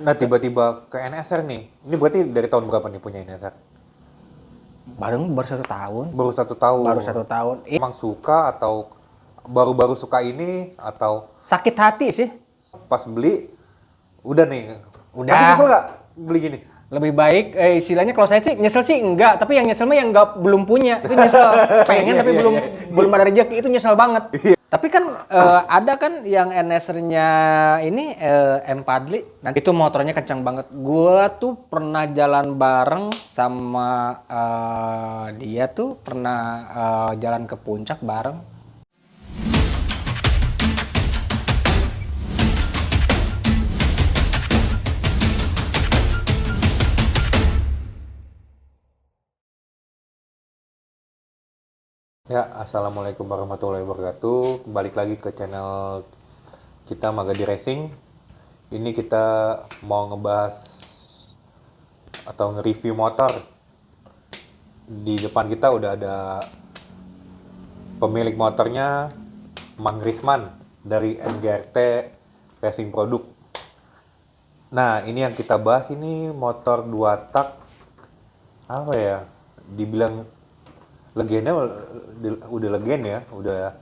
Nah, tiba-tiba ke NSR nih. Ini berarti dari tahun berapa nih punya NSR? Baru 1 tahun. Baru 1 tahun. Baru 1 tahun. Emang suka atau baru-baru suka ini atau Sakit hati sih. pas beli udah nih? Udah. Tapi nyesel nggak beli gini? Lebih baik istilahnya kalau saya sih nyesel sih enggak, tapi yang nyesel mah yang enggak belum punya. Itu nyesel. Pengen tapi belum ada rezeki, itu nyesel banget. Tapi kan ada kan yang NSR-nya ini M-Padli. Nah, itu motornya kencang banget. Gua tuh pernah jalan bareng sama dia tuh pernah jalan ke puncak bareng. Ya, assalamualaikum warahmatullahi wabarakatuh. Balik lagi ke channel kita Magadi Racing. Ini kita mau ngebahas atau nge-review motor. Di depan kita udah ada pemilik motornya, Mang Risman dari NGRT Racing Product. Nah, ini yang kita bahas ini motor 2 tak apa ya? Dibilang legendnya udah legend ya, udah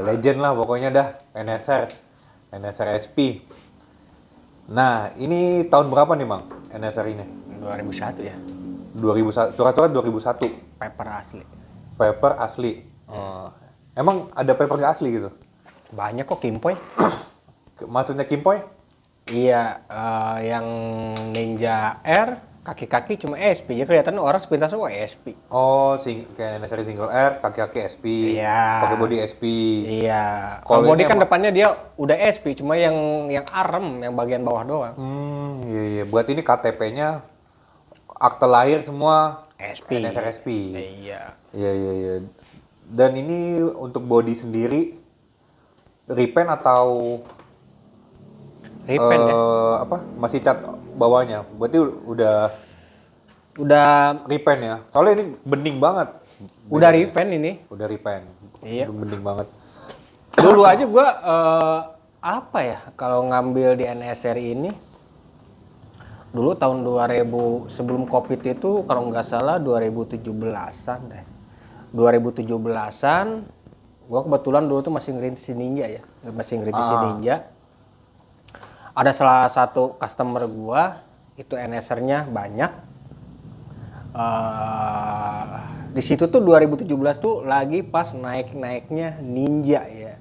legend lah pokoknya dah. NSR SP. Nah, ini tahun berapa nih, Mang? NSR ini 2001 ya. 2001, surat-surat 2001. Paper asli. Paper asli. Emang ada paper nggak asli gitu? Banyak kok Kimpoy. Maksudnya Kimpoy? Iya, yang Ninja R kaki-kaki cuma SP, ya kelihatan orang sepintas semua SP. Oh, kayak NSR single R, kaki-kaki SP. Iya. Pakai body SP. Iya. Kalau Kalau body ini kan emang- depannya dia udah SP, cuma yang arem, yang bagian bawah doang. Iya, iya. Buat ini KTP-nya, akte lahir semua SP. NSR SP. Iya. Iya, iya, iya. Dan ini untuk body sendiri, repaint atau Repaint ya. apa? Masih cat bawahnya. Berarti udah Udah repaint ya. Soalnya ini bening banget. repaint ini. Udah repaint. Iya. Udah bening banget. Dulu aja gua apa ya kalau ngambil di NSR ini dulu tahun 2000 sebelum Covid itu kalau nggak salah 2017-an deh. 2017-an gua kebetulan dulu tuh masih ngerintis Ninja ya. Masih ngerintis Ninja. Ada salah satu customer gua itu NSR-nya banyak. Di situ tuh 2017 tuh lagi pas naik-naiknya Ninja ya.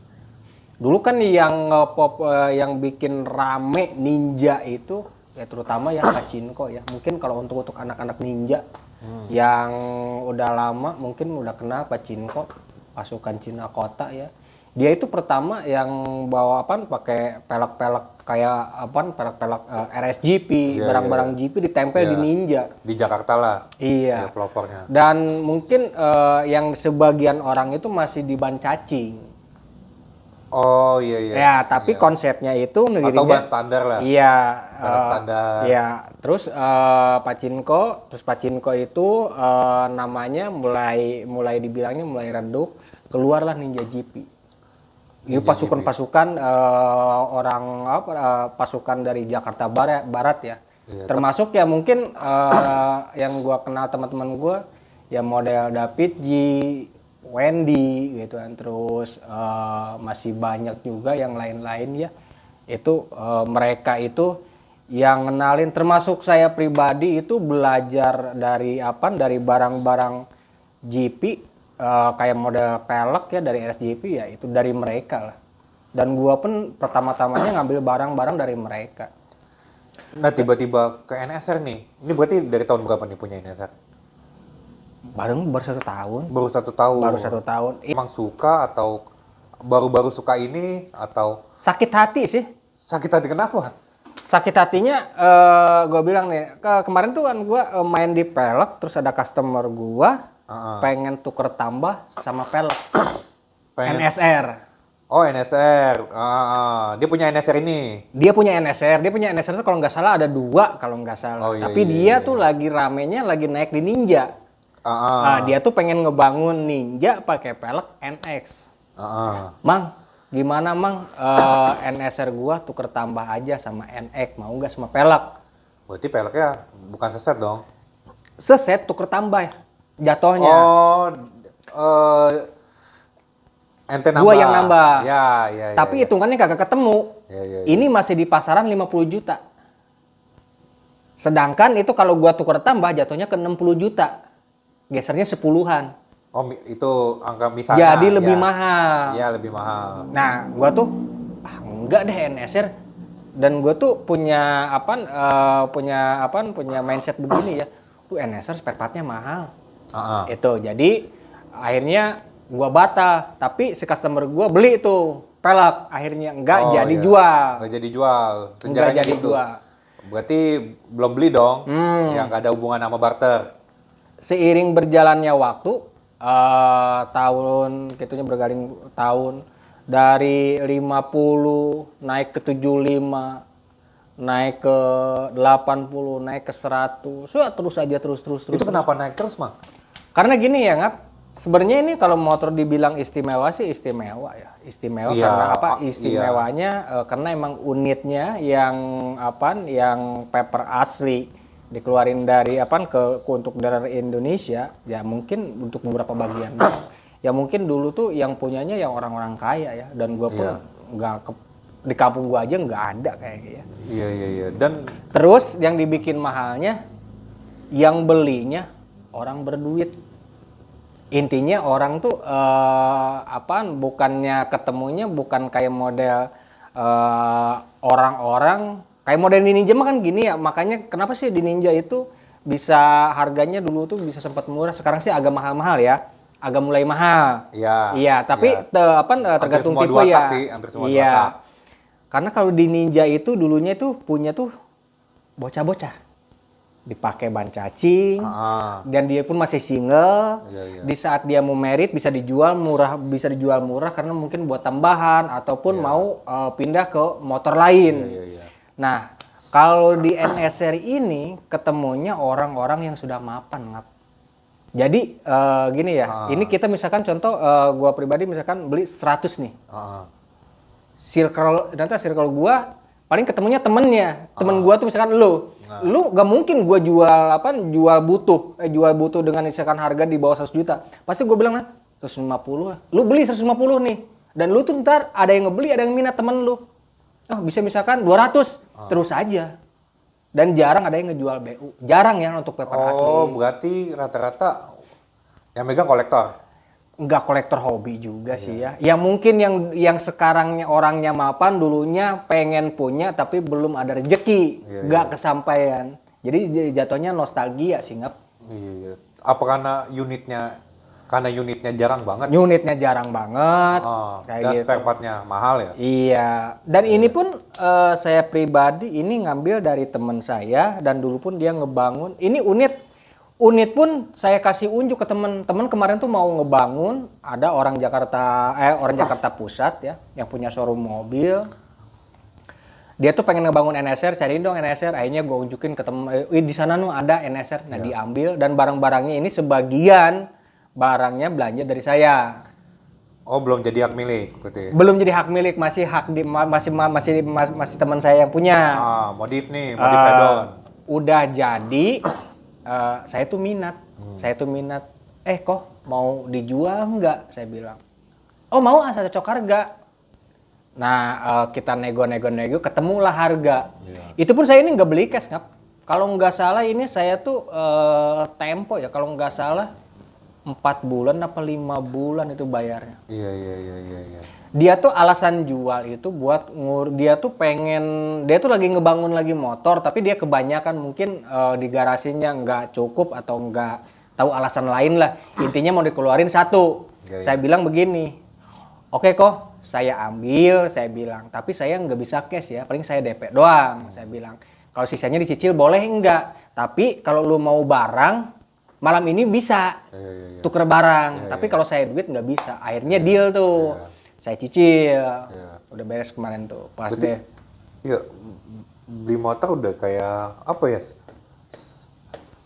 Dulu kan yang pop yang bikin rame Ninja itu ya terutama yang Pachinko ya. Mungkin kalau untuk anak-anak Ninja yang udah lama mungkin udah kenal Pachinko, pasukan Cina Kota ya. Dia itu pertama yang bawa pakai pelek-pelek kayak pelek-pelek RSGP, barang-barang GP ditempel di Ninja. Di Jakarta lah. Iya. Ya, pelopornya. Dan mungkin yang sebagian orang itu masih di ban cacing. Oh, iya, iya. Ya, tapi konsepnya itu Atau ban standar lah. Iya. Ban standar. Iya. Terus Pachinko itu namanya mulai dibilangnya mulai redup, keluarlah Ninja GP. Itu pasukan-pasukan pasukan dari Jakarta Barat ya. Iya, Termasuk ya mungkin yang gua kenal teman-teman gua ya model David G, Wendy gitu kan. Terus masih banyak juga yang lain-lain ya. Itu mereka itu yang ngenalin, termasuk saya pribadi itu belajar dari barang-barang GP. Kayak model pelek ya dari RSGP ya itu dari mereka lah. Dan gua pun pertama-tamanya ngambil barang-barang dari mereka. Nah, tiba-tiba ke NSR nih. Ini berarti dari tahun berapa nih punya NSR? Baru 1 tahun. Baru 1 tahun. Baru 1 tahun. Emang suka atau baru-baru suka ini atau Sakit hati sih. sakit hati kenapa? Sakit hatinya gua bilang nih kemarin tuh kan gua main di pelek terus ada customer gua pengen tuker tambah sama pelek. NSR. Oh, NSR. Dia punya NSR ini. Dia punya NSR itu kalau nggak salah ada 2 kalau nggak salah. Oh, iya, Tapi iya, dia iya. tuh lagi ramenya lagi naik di Ninja. Dia tuh pengen ngebangun Ninja pakai pelek NX. Mang, gimana Mang, NSR gua tuker tambah aja sama NX, mau nggak sama pelek? Berarti peleknya bukan seset dong? Seset tuker tambah jatuhnya. Oh, ente nambah. Gua yang nambah. Ya, ya, ya. Tapi hitungannya kagak ketemu. Ya, ya, ya. Ini masih di pasaran 50 juta. Sedangkan itu kalau gua tuker tambah jatuhnya ke 60 juta. Gesernya 10-an. Oh, itu angka misalnya. Jadi lebih ya. mahal. Iya, lebih mahal. Nah, gua tuh enggak deh NSR, dan gua tuh punya mindset begini ya. Tuh NSR spare partnya mahal. Itu. Jadi akhirnya gua batal, tapi si customer gua beli tuh pelek, akhirnya enggak jadi jual. Enggak jadi jual. Enggak jadi gitu. jual. Berarti belum beli dong. Yang nggak ada hubungan sama barter. Seiring berjalannya waktu, tahun gitunya bergaling tahun dari 50 naik ke 75, naik ke 80, naik ke 100. Terus aja terus. Itu kenapa naik terus, Mang? Karena gini ya, Ngap. Sebenarnya ini kalau motor dibilang istimewa sih istimewa ya. Istimewa Iya, karena apa? iya. Istimewanya karena emang unitnya yang yang paper asli dikeluarin dari untuk daerah Indonesia, ya mungkin untuk beberapa bagian. Ya mungkin dulu tuh yang punyanya yang orang-orang kaya ya, dan gua pun nggak di kampung gua aja nggak ada kayaknya ya. Iya. Dan Terus yang dibikin mahalnya, yang belinya orang berduit. Intinya orang tuh bukannya ketemunya bukan kayak model orang-orang kayak model di Ninja mah kan gini ya. Makanya kenapa sih di Ninja itu bisa harganya dulu tuh bisa sempat murah, sekarang sih agak mahal-mahal ya. Agak mulai mahal. Iya, tapi tergantung tipe ya. Hampir semua iya. dua tak. Karena kalau di Ninja itu dulunya tuh punya tuh bocah-bocah. Dipakai ban cacing, dan dia pun masih single. Iya. Di saat dia mau merit bisa dijual murah karena mungkin buat tambahan ataupun mau pindah ke motor lain. Iya. Nah, kalau di NSR ini ketemunya orang-orang yang sudah mapan, Ngap. Jadi gini ya, ini kita misalkan contoh gua pribadi misalkan beli 100 nih. Circle gua paling ketemunya temen gua tuh misalkan lu gak mungkin gua jual butuh dengan misalkan harga di bawah 100 juta. Pasti gua bilang 150 lah. Lu beli 150 nih. Dan lu tuh ntar ada yang ngebeli, ada yang minat temen lu. Oh, bisa misalkan 200, terus aja. Dan jarang ada yang ngejual BU. Jarang ya untuk paper asli. Oh, berarti rata-rata yang megang kolektor. Enggak kolektor hobi juga sih ya. Ya mungkin yang sekarang orangnya mapan dulunya pengen punya tapi belum ada rezeki, enggak kesampaian. Jadi jatuhnya nostalgia sih, Ngap. Iya. Apa karena unitnya jarang banget? Unitnya jarang banget. Kayak dan spare partnya mahal ya? Iya. Dan ini pun saya pribadi ini ngambil dari teman saya, dan dulu pun dia ngebangun. Ini unit pun saya kasih unjuk ke teman kemarin tuh mau ngebangun, ada orang Jakarta Pusat ya yang punya showroom mobil. Dia tuh pengen ngebangun NSR, cariin dong NSR. Akhirnya gue unjukin ke temen, di sana ada NSR. Nah diambil, dan barang-barangnya ini sebagian barangnya belanja dari saya. Oh, belum jadi hak milik berarti? Belum jadi hak milik, masih masih teman saya yang punya. Modif add-on. Udah jadi. Saya tuh minat, kok mau dijual nggak? Saya bilang, oh mau, asal cocok harga. Nah kita nego, ketemulah harga. Itu pun saya ini nggak beli cash, Ngap. Kalau nggak salah ini saya tuh tempo ya, kalau nggak salah 4 bulan apa 5 bulan itu bayarnya. Iya. Dia tuh alasan jual itu buat dia tuh lagi ngebangun lagi motor, tapi dia kebanyakan mungkin di garasinya nggak cukup atau nggak tahu alasan lain lah. Intinya mau dikeluarin satu. Saya bilang begini, oke kok saya ambil, saya bilang, tapi saya nggak bisa cash ya, paling saya DP doang. Saya bilang, kalau sisanya dicicil boleh enggak, tapi kalau lu mau barang malam ini bisa tuker barang, tapi kalau saya duit nggak bisa. Akhirnya deal tuh. Saya cicil, udah beres kemarin tuh, pas berarti, deh. Iya, beli motor udah kayak apa ya?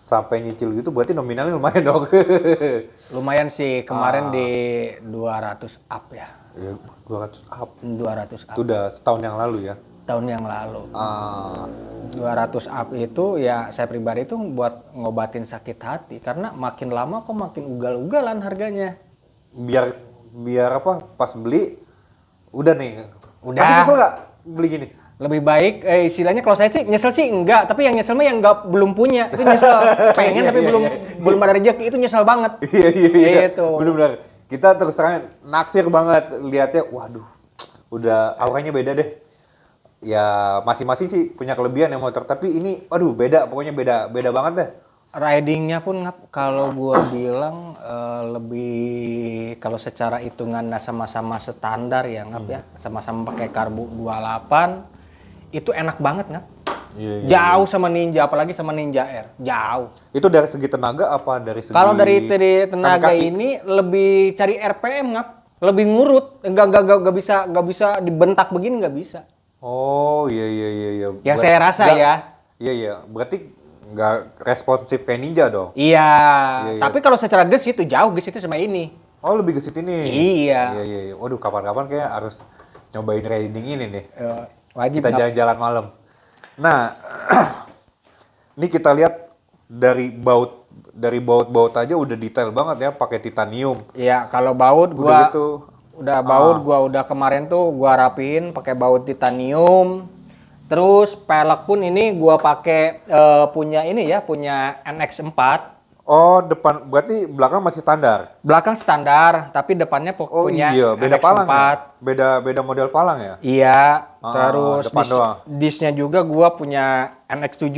sampai nyicil gitu berarti nominalnya lumayan dong. Lumayan sih kemarin di 200 up ya. Ya, 200 up. 200 up Itu udah setahun yang lalu ya. tahun yang lalu. Ah, 200 up itu ya saya pribadi itu buat ngobatin sakit hati karena makin lama kok makin ugal-ugalan harganya. biar biar apa pas beli udah nih. Udah. Tapi nyesel nggak beli gini? Lebih baik istilahnya kalau saya sih nyesel sih enggak, tapi yang nyesel mah yang enggak belum punya itu nyesel. Pengen tapi belum ada rezeki itu nyesel banget. Iya iya. Gitu. Bener-bener. Kita terus terang naksir banget lihatnya. Waduh, udah auranya beda deh. Ya masing-masing sih punya kelebihan ya motor, tapi ini, aduh beda, pokoknya beda banget deh. Ridingnya pun kalau gua bilang lebih kalau secara hitungan sama-sama standar ya ngap ya, sama-sama pakai karbu 28 itu enak banget ngap. Iya, iya. Jauh sama Ninja, apalagi sama Ninja R, jauh. Itu dari segi tenaga apa dari segi Kalau dari tenaga kaki? ini lebih cari RPM ngap, lebih ngurut, nggak bisa dibentak begini nggak bisa. Oh iya iya iya iya. Yang saya rasa ya. Iya iya, berarti nggak responsif kayak Ninja dong. Iya, Iya. tapi kalau secara gesit itu jauh gesit itu sama ini. Oh lebih ke situ nih. Iya. Iya iya. Iya. Waduh kapan-kapan kayak harus nyobain riding ini nih. Wajib Kita ngap. jalan-jalan malam. Nah, ini kita lihat dari baut aja udah detail banget ya, pakai titanium. Iya, kalau baut Udah gua gitu. udah baut gua udah kemarin tuh gua rapiin pakai baut titanium. Terus pelek pun ini gua pakai punya ini ya, punya NX4. Oh, depan berarti belakang masih standar. Belakang standar, tapi depannya Oh punya iya, beda NX4. palang ya? Beda model palang ya? Iya, Ah, terus depan doang. disnya juga gua punya NX7.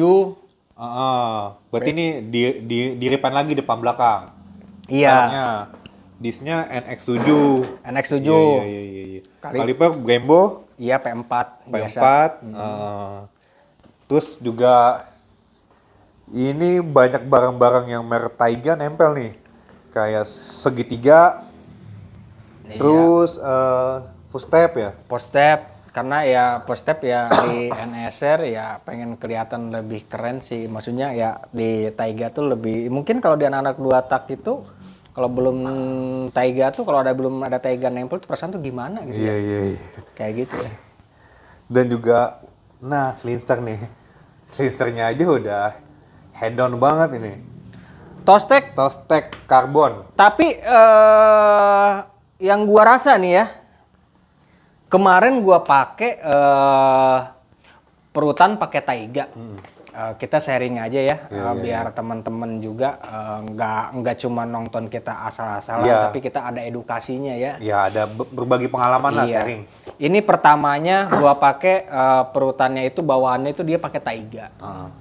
Berarti ini di repan lagi depan belakang. Iya, Peleknya. Disnya NX7. NX7. Iya. Kaliper Brembo Iya, P4 biasa. P4. Terus juga ini banyak barang-barang yang merek Taiga nempel nih. Kayak segitiga, Iya. terus footstep ya. Poststep karena ya poststep ya di NSR ya pengen kelihatan lebih keren sih, maksudnya ya di Taiga tuh lebih mungkin kalau di anak-anak 2 tak itu kalau belum Taiga tuh kalau belum ada Taiga nempel tuh perasaan tuh gimana gitu ya. Iya. Kayak gitu ya. Dan juga, nah slincer nih. Slincernya aja udah head down banget ini. Tostek Tostek karbon. tapi yang gua rasa nih ya kemarin gua pakai perutan pakai Taiga. Kita sharing aja ya, biar teman-teman juga nggak cuma nonton kita asal-asalan, Iya. tapi kita ada edukasinya ya. Ya ada berbagi pengalaman lah Iya. sharing. Ini pertamanya gua pakai perutannya itu bawaannya itu dia pakai Taiga,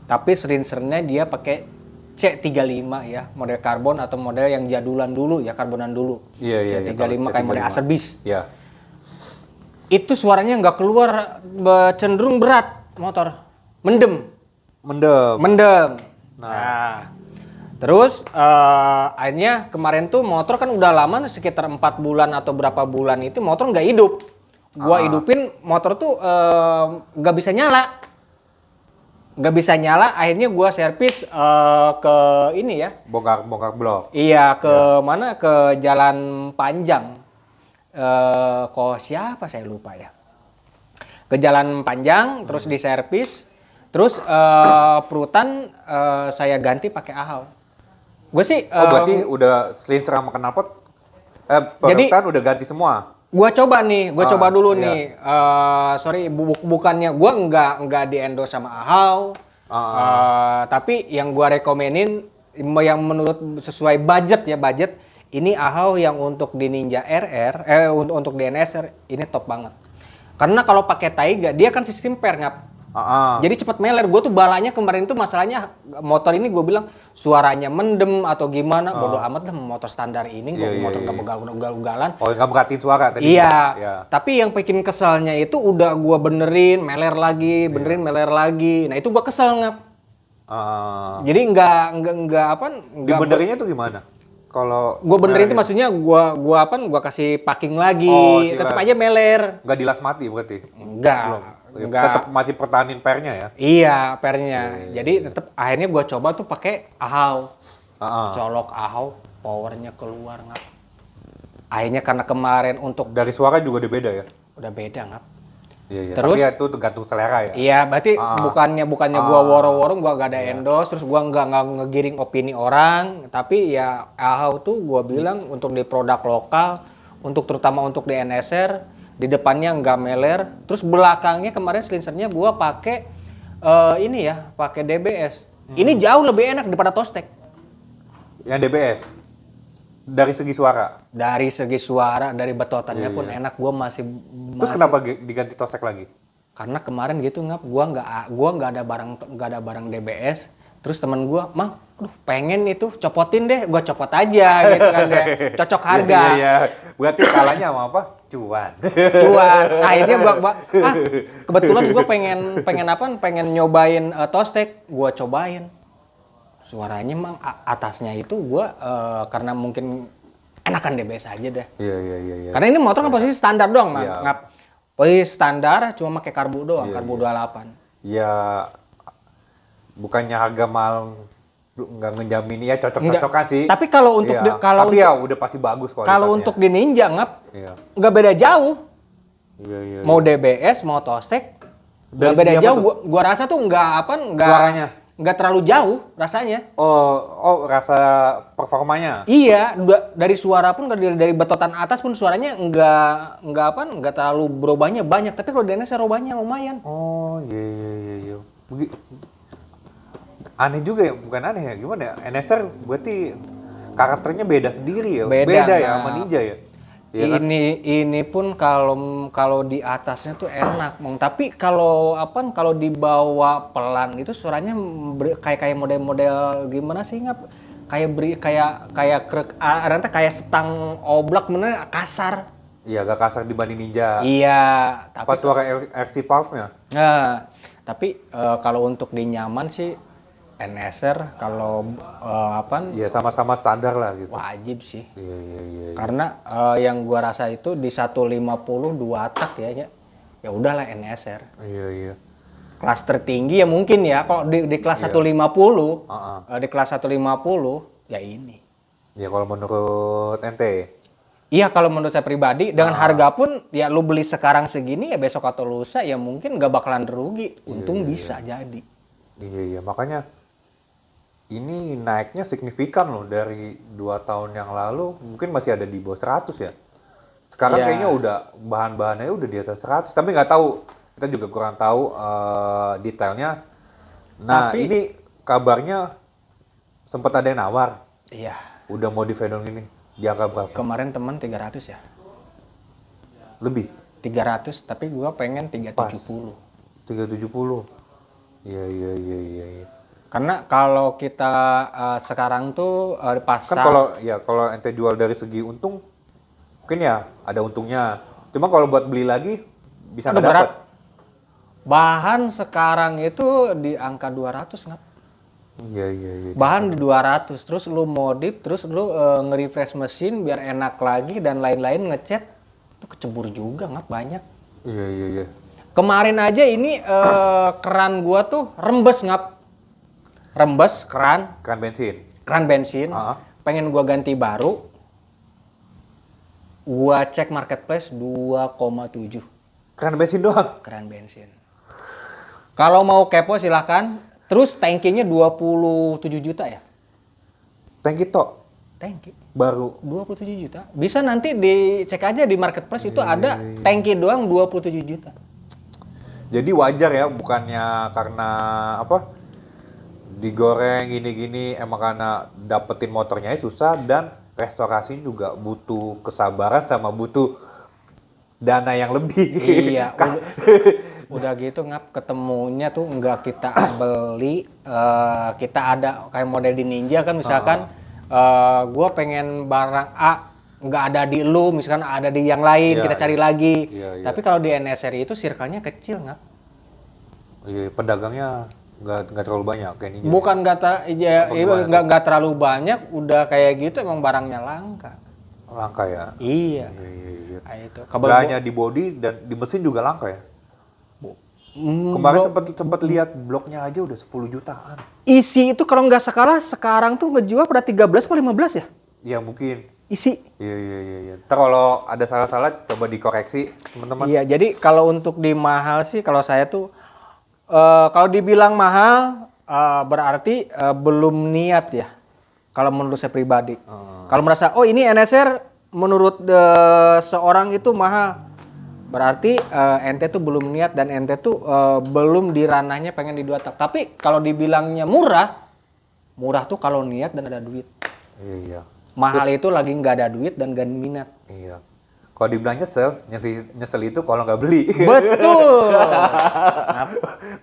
tapi serinsernya dia pakai C35 ya, model karbon atau model yang jadulan dulu ya, karbonan dulu. Iya. C35 kayak model C35. Acerbis. Iya. Itu suaranya nggak keluar, cenderung berat motor, mendem. Nah, terus akhirnya kemarin tuh motor kan udah lama sekitar 4 bulan atau berapa bulan itu motor nggak hidup. Gua hidupin motor tuh nggak bisa nyala. Akhirnya gua servis ke ini ya. Bongkar blok. Iya, ke mana? Ke Jalan Panjang. Kok siapa saya lupa ya. Ke Jalan Panjang, terus diservis, terus perutan saya ganti pakai Ahau. Gue sih. Berarti udah slincer sama knalpot. Perutan udah ganti semua. Gue coba dulu iya. nih. Sorry, bukannya gue nggak di endorse sama Ahau. Tapi yang gue rekomenin, yang menurut sesuai budget, ini Ahau yang untuk di Ninja RR, untuk di NSR ini top banget. Karena kalau pakai Taiga dia kan sistem per ngap. Jadi cepat meler. Gue tuh balanya kemarin tuh masalahnya motor ini gue bilang suaranya mendem atau gimana. Bodoh amat lah motor standar ini. Motor nggak ugal-ugalan. Oh nggak beratin suara tadi. Iya. Tapi yang bikin keselnya itu udah gue benerin, meler lagi. Nah itu gue kesel ngap. Jadi nggak Dibenerinnya tuh gimana? Kalau gue benerin itu maksudnya gue kasih packing lagi, Oh, tetap aja meler. nggak dilas mati berarti? Enggak. Tetap masih pertahanin pernya ya. Iya, pernya. Jadi tetap akhirnya gua coba tuh pakai ahau. Colok ahau, powernya keluar ngap. Akhirnya karena kemarin untuk Dari suara juga udah beda ya. udah beda ngap. Iya. Terus Tapi ya itu tergantung selera ya. iya, berarti bukannya gua woro-woro, gua gak ada endorse, terus gua nggak ngegiring opini orang, tapi ya ahau tuh gua bilang untuk di produk lokal, untuk terutama untuk di NSR, di depannya nggak meler, terus belakangnya kemarin silencernya gua pakai ini ya, pakai DBS. Ini jauh lebih enak daripada Tostek. Yang DBS. Dari segi suara. Dari segi suara, dari betotannya pun enak, gua masih Terus kenapa diganti Tostek lagi? karena kemarin gitu ngap gua nggak ada barang DBS, terus temen gua mang pengen itu copotin deh, gua copot aja gitu kan deh, cocok harga. Iya. Berarti kalanya sama apa? Cuan. Akhirnya gua kebetulan gua pengen nyobain Tostek, gua cobain suaranya emang atasnya itu gua karena mungkin enakan DBS aja deh. Iya. Karena ini motor kan posisi standar doang, Mang. Iya. Ngap. Posisi standar cuma pakai karbu doang, karbu 28. Ya bukannya harga mahal nggak ngejamin ya cocok-cocokan sih. Tapi kalau untuk Iya. Tapi ya udah pasti bagus kualitasnya. kalau untuk di Ninja ngap, Iya. nggak beda jauh. Iya. Mau DBS, mau Tostek, nggak Dari beda segi apa jauh. tuh? Gua rasa tuh nggak Suaranya? nggak terlalu jauh rasanya. Oh, rasa performanya. Iya, dari suara pun dari betotan atas pun suaranya nggak terlalu berubahnya banyak. Tapi kalau di NSR berubahnya lumayan. Oh, iya. Aneh juga ya, bukan aneh ya, gimana ya? NSR berarti karakternya beda sendiri ya. Beda, ya nah. sama Ninja ya. Iya kan? Ini pun kalau di atasnya tuh enak, Mong. Tapi kalau dibawa pelan itu suaranya kayak model-model gimana sih ngap? Kayak stang oblak bener kasar. Iya, agak kasar dibanding Ninja. Iya, tapi Apa suara RC valve-nya? nah, tapi kalau untuk di nyaman sih NSR kalau Iya, sama-sama standar lah gitu. wajib sih. Iya. Karena yang gua rasa itu di 150 2 tak ya udahlah NSR. Iya. Kelas tertinggi ya mungkin ya kalau di kelas 150 di kelas 150 ya ini. Ya kalau menurut ente. Iya kalau menurut saya pribadi dengan harga pun ya lu beli sekarang segini ya besok atau lusa ya mungkin gak bakalan rugi. Untung bisa jadi. Iya, makanya ini naiknya signifikan loh dari 2 tahun yang lalu, mungkin masih ada di bawah 100 ya. Sekarang Iya. kayaknya udah bahan-bahannya udah di atas 100, tapi nggak tahu, kita juga kurang tahu detailnya. Nah, Tapi- ini kabarnya sempat ada yang nawar, Iya. udah mau di Vedong ini, di angka berapa? Kemarin teman 300 ya. Lebih, 300 tapi gua pengen 370. 370. Iya. Karena kalau kita sekarang tuh pasar Kan kalau ente jual dari segi untung, mungkin ya ada untungnya. Cuma kalau buat beli lagi bisa udah nggak berat. dapat. Bahan sekarang itu di angka 200 ngap. Iya. Bahan di 200, terus lu modif, terus lu nge-refresh mesin biar enak lagi dan lain-lain ngecat. Itu kecebur juga ngap banyak. Iya. Kemarin aja ini keran gua tuh rembes ngap. Rembes keran Kan bensin. pengen gua ganti baru. Gua cek marketplace 2,7 Kan bensin doang. keran bensin. Kalau mau kepo silahkan. Terus tangkinya 27 juta ya? Tangki tok Tangki baru. 27 juta. Bisa nanti dicek aja di marketplace itu ada tangki doang 27 juta. Jadi wajar ya, bukannya karena apa? Digoreng gini-gini, emang karena dapetin motornya susah dan restorasi juga butuh kesabaran sama butuh dana yang lebih. Iya, udah gitu ngap ketemunya tuh nggak kita beli, kita ada kayak model di Ninja kan misalkan, gue pengen barang A nggak ada di lu, misalkan ada di yang lain, Iya, kita cari lagi. Iya. Tapi kalau di NSR itu circle-nya kecil ngap. Iya, pedagangnya nggak terlalu banyak kayak Ninja. Bukan nggak terlalu banyak, udah kayak gitu emang barangnya langka. Langka ya. Iya. Iya. Nah, itu Nggak hanya di body dan di mesin juga langka ya. Kemarin sempet lihat blognya aja udah 10 jutaan. Isi itu kalau nggak salah sekarang tuh ngejual pada 13 atau 15 ya? Iya mungkin. Isi. Iya. Ntar kalau ada salah-salah coba dikoreksi teman-teman. Iya, jadi kalau untuk di mahal sih kalau saya tuh kalau dibilang mahal berarti belum niat ya. Kalau menurut saya pribadi. Kalau merasa oh ini NSR menurut seorang itu mahal. Berarti ente tuh belum niat dan ente tuh belum di ranahnya pengen di 2 tak. Tapi kalau dibilangnya murah tuh kalau niat dan ada duit. Iya. Mahal itu lagi nggak ada duit dan nggak minat. Iya. Kalau dibilang nyesel itu kalau nggak beli. Betul.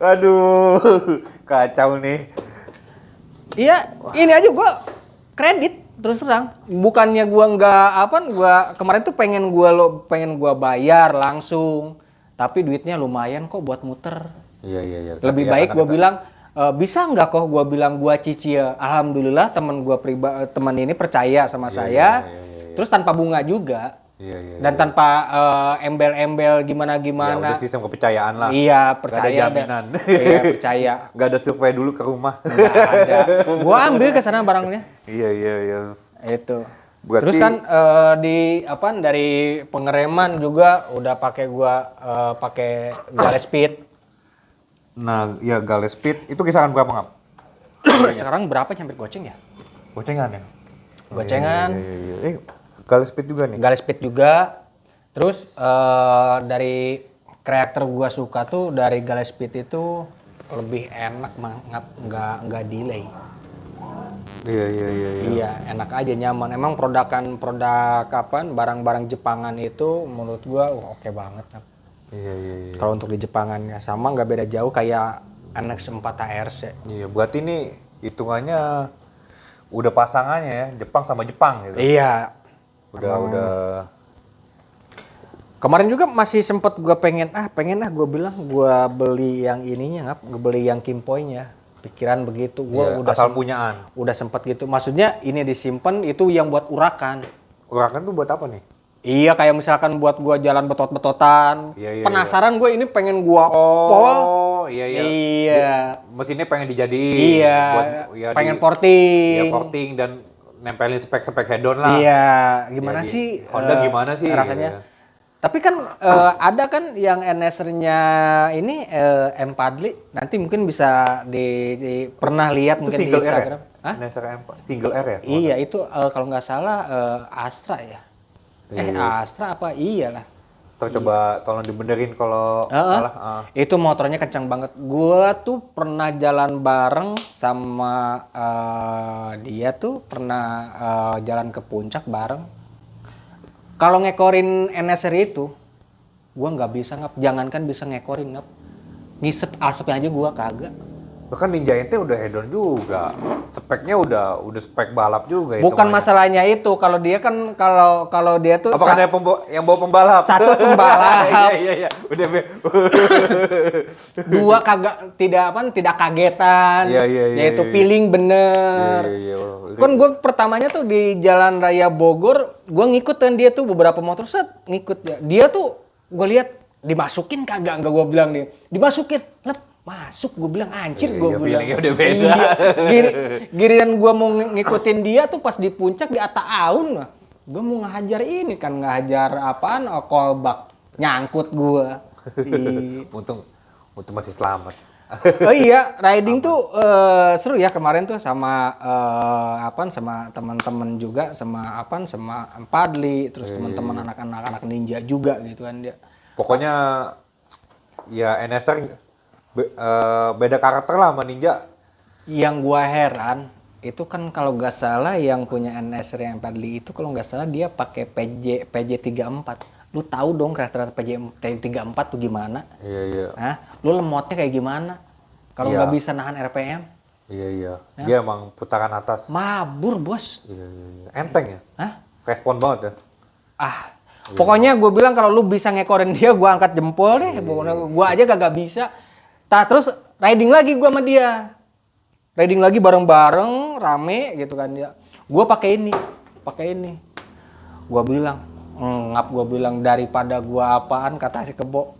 Aduh, kacau nih. Iya, ini aja gua kredit terus terang. Bukannya gua nggak gua kemarin tuh pengen gua bayar langsung. Tapi duitnya lumayan kok buat muter. Iya. Lebih baik gua bilang bisa nggak kok gua bilang gua cicil. Alhamdulillah teman ini percaya sama saya. Iya. Terus tanpa bunga juga. Iya. Dan tanpa embel-embel gimana. Ya, udah sistem kepercayaan lah. Iya, Gak percaya. ada jaminan. Iya, percaya. Gak ada survei dulu ke rumah. Nggak ada. Gua ambil ke sana barangnya. Iya. Itu. Berarti- Terus kan dari pengereman juga udah pakai pakai Gale Speed. Nah, ya Gale Speed itu kisaran berapa ngap? Sekarang berapa hampir goceng ya? Gocengan ya? Gocengan. Iya. Gale Speed juga nih. Gale Speed juga. Terus dari karakter gua suka tuh dari Gale Speed itu lebih enak nggak delay. Iya. Iya, enak aja nyaman. Emang produk barang-barang Jepangan itu menurut gua oke banget. Iya. Kalau untuk di Jepangannya sama nggak beda jauh kayak NX4 HRC. Iya, berarti ini hitungannya udah pasangannya ya, Jepang sama Jepang gitu. Iya. Udah. Kemarin juga masih sempet gua pengen gua bilang gua beli yang ininya beli yang Kimpoinya. Pikiran begitu. Gua Iya, asal punyaan. Udah sempet gitu. Maksudnya ini disimpan itu yang buat urakan. Urakan tuh buat apa nih? Iya, kayak misalkan buat gua jalan betot-betotan. Iya. Penasaran gue ini pengen gua pol. Iya. Iya. Mesinnya pengen dijadiin. Iya. Pengen porting. Iya, porting dan nempelin spek-spek head-on lah. Iya. Gimana Iya, sih? Honda gimana sih? Rasanya. Iya. Tapi kan ada kan yang NSR-nya ini M4 nanti mungkin bisa pernah lihat Itu mungkin di single R Instagram. ya? Hah? NSR M single R ya? Iya, itu kalau nggak salah Astra ya. Astra apa? Iyalah. Coba tolong dibenerin kalau salah. Itu motornya kencang banget. Gua tuh pernah jalan bareng sama dia tuh pernah jalan ke puncak bareng. Kalau ngekorin NSR itu, gua nggak bisa jangankan bisa ngekorin ngisep asapnya aja gua kagak. Bahkan Ninja NT udah head-on juga. Speknya udah spek balap juga. Bukan masalahnya itu, kalau dia kan kalau dia tuh apakah ada yang bawa pembalap? Satu pembalap. Iya. Udah. Dua tidak kagetan. Iya. Yaitu feeling bener. Iya. Kan gue pertamanya tuh di Jalan Raya Bogor, gue ngikutin dia tuh beberapa motor ngikut ya. Dia tuh gue lihat dimasukin kagak, enggak gue bilang dia. Dimasukin, masuk gue bilang anjir gue bilang. Feelingnya udah beda. Iya. Giliran gue mau ngikutin dia tuh pas di puncak di Ataaun lah. Gue mau ngajar ini kan ngajar apaan kolbak nyangkut gue. Untung masih selamat. Oh iya, riding tuh seru ya kemarin tuh sama sama teman-teman juga sama Padli, terus teman-teman anak-anak ninja juga gitu kan dia. Pokoknya ya NSR beda karakter lah sama Ninja. Yang gua heran itu kan kalau nggak salah yang punya NSR yang Padli itu kalau nggak salah dia pakai PJ34. Lu tahu dong karakter PJ34 tuh gimana? Iya. Hah? Lu lemotnya kayak gimana? Kalau Iya. nggak bisa nahan RPM? Iya. Dia emang putaran atas. Mabur bos. Iya. Enteng ya? Hah? Respon banget ya? Pokoknya gue bilang kalau lu bisa ngekorin dia, gue angkat jempol deh. Pokoknya gue aja kagak bisa. Terus riding lagi gue sama dia. Riding lagi bareng-bareng, rame gitu kan dia. Gue pakai ini. Gue bilang, gue bilang daripada gue apaan kata si Kebo.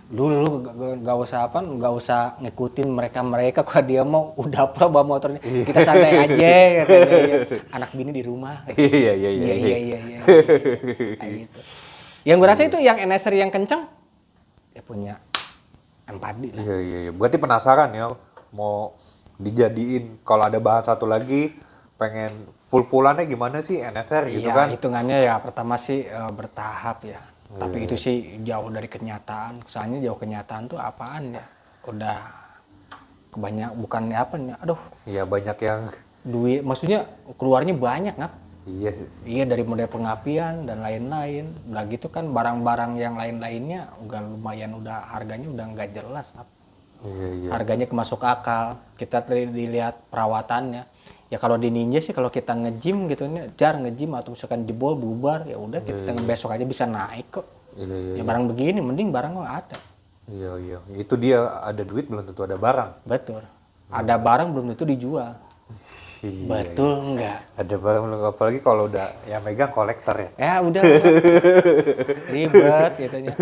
Dulu nggak usah nggak usah ngikutin mereka kalau dia mau udah pro bawa motornya, kita santai aja katanya. Anak bini di rumah. Iya. Iya. Kayak gitu. Yang gue rasa itu yang NSR yang kenceng, dia punya empati lah. Iya. Berarti penasaran ya, mau dijadiin kalau ada bahan satu lagi, pengen full-fullannya gimana sih NSR gitu Iya, kan? hitungannya ya pertama sih bertahap ya. Tapi itu sih jauh dari kenyataan. Kesannya jauh kenyataan tuh apaan ya? Udah kebanyak bukan apa nih? Aduh, Iya banyak yang duit maksudnya keluarnya banyak ngap. iya sih. Iya dari model pengapian dan lain-lain. Udah gitu kan barang-barang yang lain-lainnya udah lumayan udah harganya udah nggak jelas ngap. Iya. Harganya kemasuk akal. Kita dilihat perawatannya. Ya kalau di Ninja sih kalau kita nge-gym gitu nge-gym atau misalkan jebol bubar ya udah kita besok aja bisa naik kok. Iya. Ya barang begini mending barang kok ada. Iya. Itu dia ada duit belum tentu ada barang. Betul. Ada barang belum tentu dijual. Iya. Betul enggak? Ada barang belum, apalagi kalau udah yang megang kolektor ya. Ya udah ribet gitunya.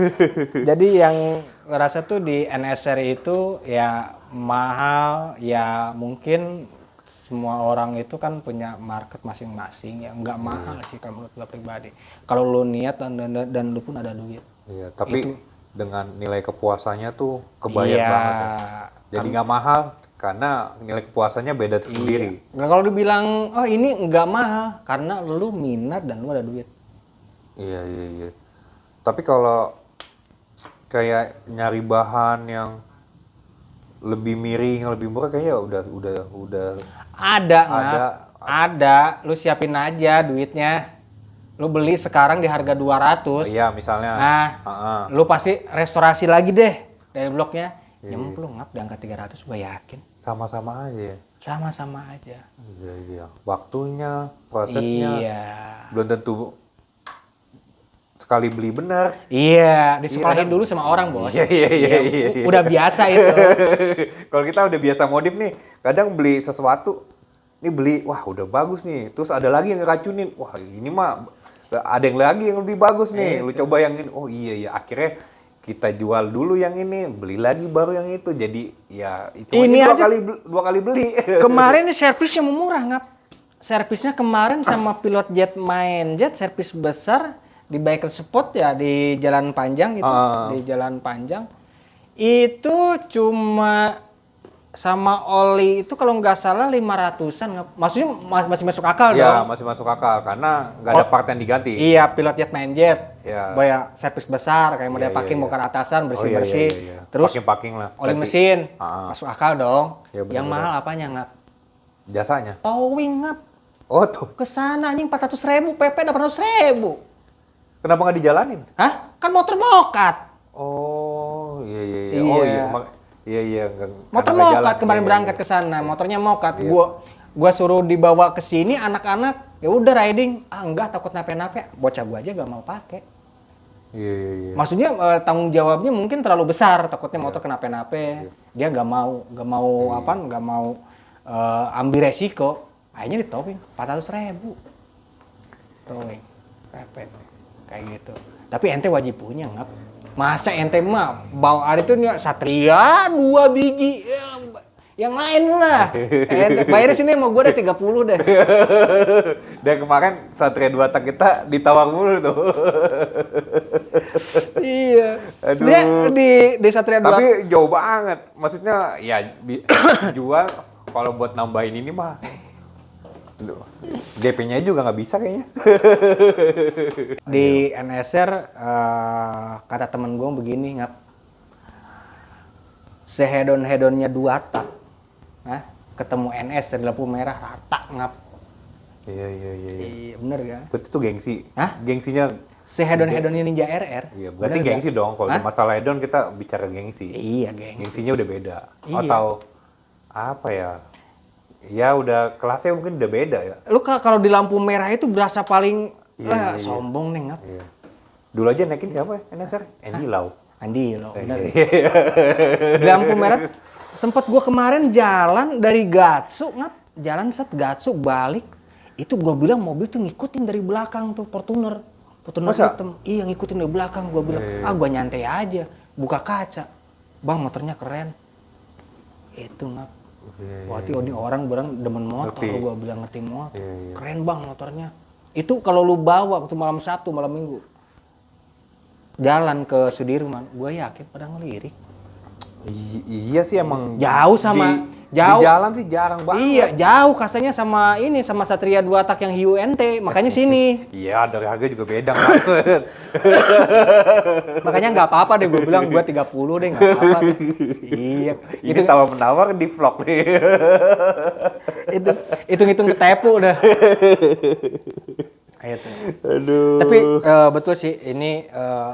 Jadi yang ngerasa tuh di NSR itu ya mahal ya mungkin semua orang itu kan punya market masing-masing ya nggak mahal sih kalau menurut gue pribadi. Kalau lu niat dan lu pun ada duit. Iya, tapi dengan nilai kepuasannya tuh kebayang Iya. banget ya. Jadi nggak mahal karena nilai kepuasannya beda tersendiri. Nggak kalau dibilang oh ini nggak mahal karena lu minat dan lu ada duit. Iya. Tapi kalau kayak nyari bahan yang lebih miring, lebih murah kayaknya udah Ada. Lu siapin aja duitnya. Lu beli sekarang di harga 200. iya misalnya. Nah, lu pasti restorasi lagi deh dari bloknya. Nyemplung ngap di angka 300 gue yakin. Sama-sama aja ya. Sama-sama aja. Iya. Waktunya, prosesnya Iya. belum tentu sekali beli benar. Iya, disekolahin dulu sama orang, Bos. Iya. Udah biasa itu. Kalau kita udah biasa modif nih, kadang beli sesuatu, ini beli, wah udah bagus nih, terus ada lagi yang ngeracunin, wah ini mah ada yang lagi yang lebih bagus nih, lu coba yang ini, oh iya, akhirnya kita jual dulu yang ini, beli lagi baru yang itu, jadi ya itu Ini aja aja dua kali beli. kemarin ini servisnya murah, ngap. Servisnya kemarin sama pilot jet main jet, servis besar di Biker Spot ya di Jalan Panjang itu, di Jalan Panjang. Itu cuma sama oli itu kalau nggak salah 500-an. Maksudnya masih masuk akal Ya, dong. masih masuk akal karena nggak ada part yang diganti. Iya, pilot jet main jet. Ya. Banyak servis besar kayak model packing bongkar atasan bersih-bersih. Iya. Terus Packing lah. oli Berarti mesin. Ah. Masuk akal dong. Ya, bener-bener. Yang mahal apanya, ngap? Jasanya. Towing, ngap. Oh tuh, Ke sana anjing 400.000, PP 800.000. kenapa nggak dijalanin? Hah? Kan motor mokat. Oh, iya. Iya. Oh iya. Motor mokat kemarin berangkat ke sana, motornya mokat. Gua suruh dibawa ke sini anak-anak, ya udah riding. Ah enggak, takut nape-nape. Bocah gua aja gak mau pakai. Iya. Maksudnya tanggung jawabnya mungkin terlalu besar, takutnya motor kenapa-nape. Dia nggak mau ambil resiko. Akhirnya ditowing 400.000. Towing, pepet, kayak gitu. Tapi ente wajib punya, ngap. Masa ente mah bawa ada itu nih Satria 2 biji. Yang lain lah. Ente bayar sini mau gue udah 30 deh. Dan kemarin Satria 2 tak kita ditawar mulu tuh. Iya. Aduh. Sebenarnya di Satria 2. Tapi jauh banget. Maksudnya ya jual kalau buat nambahin ini mah. GP-nya juga nggak bisa kayaknya. Di NSR kata temen gue begini, ngap. Sehedon-hedonnya 2 tak. Ketemu NS di lampu merah rata, ngap. Iya. Iya, bener kan? Berarti itu gengsi. Hah? Gengsinya. Sehedon-hedonnya Ninja RR. Iya, berarti Bener gengsi gak? dong. Kalau masalah hedon kita bicara gengsi. Iya, gengsi. Gengsinya udah beda. Iya. Atau apa ya? Ya udah kelasnya mungkin udah beda ya. Lu kalau di lampu merah itu berasa paling Iya. sombong nih, ngap. Iya. Dulu aja naikin siapa ya? NSR? Andy Lau. Andi lo, bener. Iya. Di lampu merah tempat gua kemarin jalan dari Gatsu, ngap. Jalan Gatsu balik. Itu gua bilang mobil tuh ngikutin dari belakang tuh Fortuner Masa? hitam. Iya, ngikutin dari belakang. Gua bilang, gua nyantai aja. buka kaca, bang motornya keren. Itu ngap. Berarti ini orang demen motor, gue bilang ngerti motor. Keren bang motornya. Itu kalau lu bawa waktu malam Sabtu, malam Minggu, jalan ke Sudirman, gue yakin pada ngelirik. Iya sih emang. Jauh sama di jalan sih jarang banget. Iya, jauh kastanya sama Satria 2 tak yang Hiu NT, makanya sini. Iya, dari harga juga beda banget. Makanya nggak apa-apa deh, gue bilang gue 30 deh, nggak apa-apa deh. Iya. Itu tawar-menawar di vlog nih. Hitung-hitung ketepu udah. Itu. Aduh. Tapi betul sih ini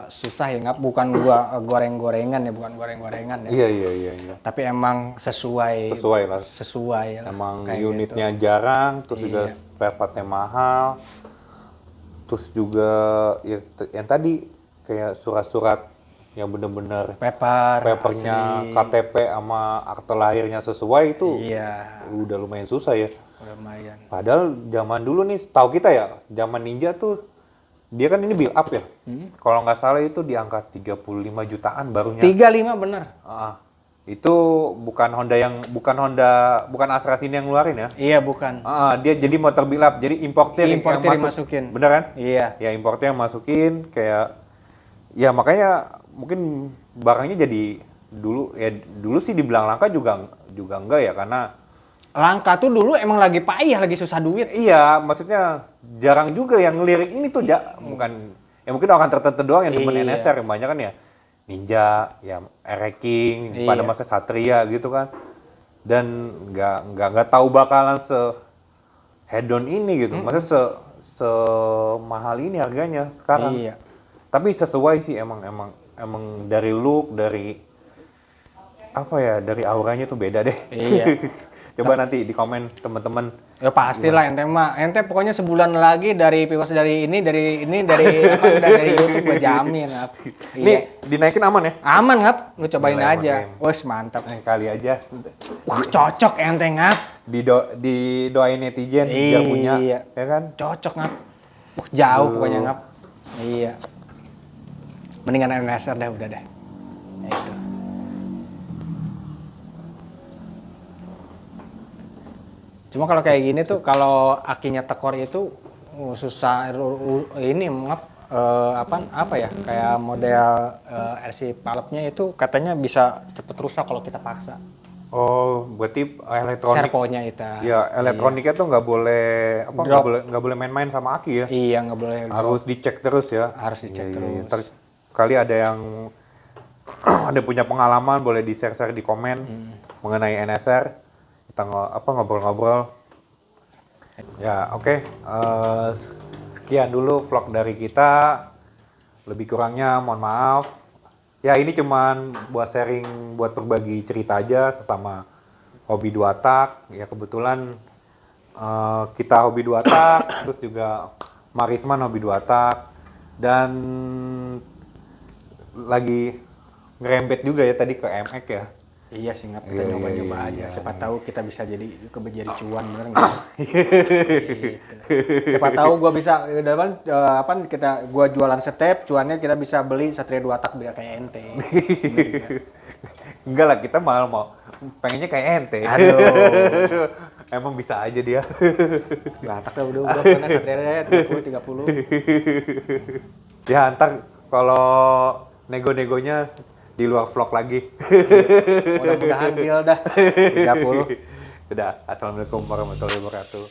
susah ya, nggak, bukan gua goreng-gorengan ya, bukan goreng-gorengan ya. Iya. Tapi emang sesuai lah. Emang kayak unitnya gitu. jarang, terus juga spare partnya mahal. Terus juga ya, yang tadi kayak surat-surat yang bener-bener papernya asli. KTP sama akte lahirnya sesuai itu. Iya. Udah lumayan susah ya. Lumayan. Padahal zaman dulu nih, tahu kita ya, zaman Ninja tuh dia kan ini build up ya. Kalau nggak salah itu di angka 35 jutaan barunya. 35 bener. Itu bukan Astra sini yang ngeluarin ya. Iya, bukan. Dia jadi motor build up, jadi importer yang dimasukin. Bener kan? Iya. Ya importer yang masukin kayak ya makanya mungkin barangnya jadi dulu sih dibilang langka juga enggak ya, karena Langka tuh dulu emang lagi payah, lagi susah duit. iya, maksudnya jarang juga yang ngelirik ini tuh bukan ya mungkin orang tertentu doang yang demen NSR, yang banyak kan ya Ninja, ya Air King, pada masa Satria gitu kan. Dan nggak tahu bakalan head on ini gitu. Maksudnya semahal ini harganya sekarang. Iya. Tapi sesuai sih emang dari look, dari apa ya, dari auranya tuh beda deh. Iya. Coba nanti di komen teman-teman. Ya pastilah ente pokoknya sebulan lagi dari YouTube gue jamin, Ngap. Nih dinaikin aman ya? Aman, Ngap. Lu cobain aja. Wes mantap. Kali aja. Cocok ente, Ngap. Didoain netizen biar punya, ya kan? Cocok, Ngap. Jauh pokoknya, Ngap. Iya. Mendingan NSR dah, udah deh. Itu. Cuma kalau kayak gini tuh, kalau akinya tekor itu susah ini Ngap, apa ya, kayak model RC Palepnya itu katanya bisa cepet rusak kalau kita paksa. Oh, berarti elektronik. Servonya itu. Ya, elektroniknya tuh nggak boleh nggak boleh main-main sama aki ya. Iya, nggak boleh. Harus dicek terus ya. Harus dicek terus. Kali ada yang ada punya pengalaman, boleh di-share di komen mengenai NSR. Kita ngobrol-ngobrol. Ya, oke. Sekian dulu vlog dari kita. Lebih kurangnya mohon maaf. Ya, ini cuman buat sharing, buat berbagi cerita aja sesama hobi dua tak. Ya, kebetulan kita hobi dua tak, terus juga Marisman hobi dua tak, dan lagi ngerembet juga ya tadi ke MX ya. Iya sih, Ngap, kita nyoba-nyoba aja. Siapa tahu kita bisa jadi cuan, bener nggak? Gitu. Siapa tahu gua bisa gua jualan step, cuannya kita bisa beli Satria 2 tak biar kayak ente. Enggak lah, kita malah mau pengennya kayak ente. Aduh. Emang bisa aja dia. Batak dah udah pernah Satria 30. Ya ntar kalau nego-negonya di luar vlog lagi. Mudah-mudahan deal dah 30. Udah, assalamualaikum warahmatullahi wabarakatuh.